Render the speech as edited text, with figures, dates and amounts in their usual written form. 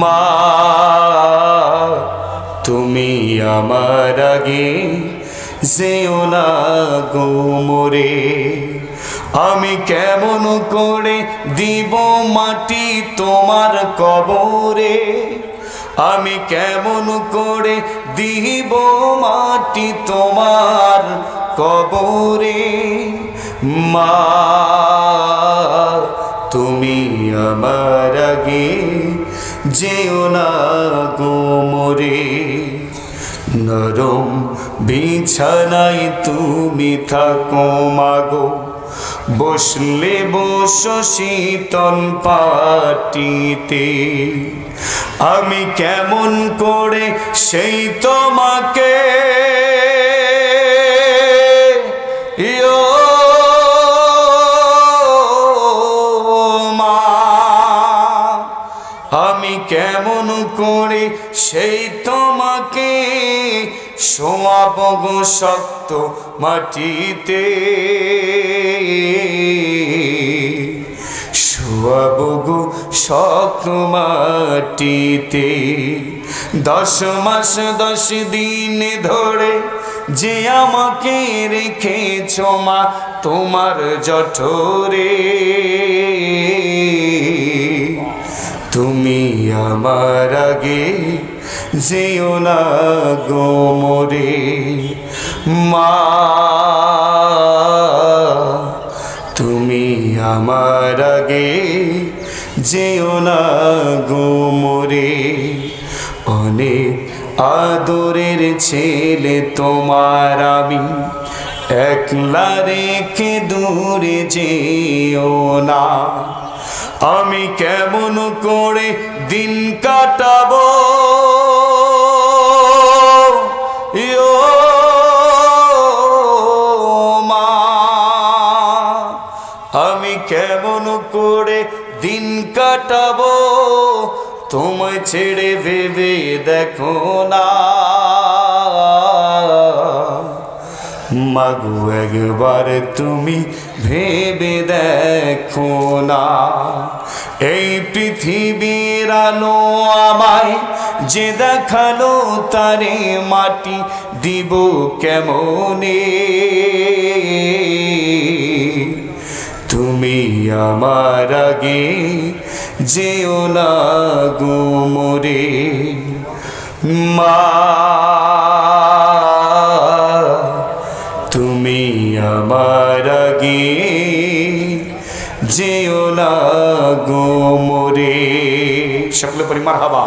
মা তুমি আমার আগে যেও না গো মোরে, আমি কেমন করে দিব মাটি তোমার কবরে, আমি কেমন করে দিব মাটি তোমার কবরে। মা তুমি আমার আগে যেও না গো মোরে, নরম বিছানায় তুমি থাকো মাগো, বসলে বসো শীতল পাটিতে, আমি কেমন করে সেই তোমাকে মা, আমি কেমন করে সেই তোমাকে শোয়াব গো শক্ত মাটিতে, শোয়াব গো শক্ত মাটিতে। 10 মাস 10 দিন ধরে যে আমাকে রেখেছ মা তোমার জঠরে, তুমি আমার আগে যেও না গো মোরে। মা তুমি আমার আগে যেও না গো মোরে, অনেক আদরের ছেলে তোমার আমি, একলা রেখে দূরে যেও না, আমি কেমন করে দিন কাটাবো মা, আমি কেমন করে দিন কাটাবো তোমায় ছেড়ে ভেবে দেখো না। মাগো একবার তুমি ভেবে দেখো না, এই পৃথিবীর আলো আমায় যে দেখালো তারে মাটি দিব কেমনে, তুমি আমার আগে যেও না গো মোরে। মা তুমি আমার আগে যেও না গো মোরে। সকলে পরি মারহাবা।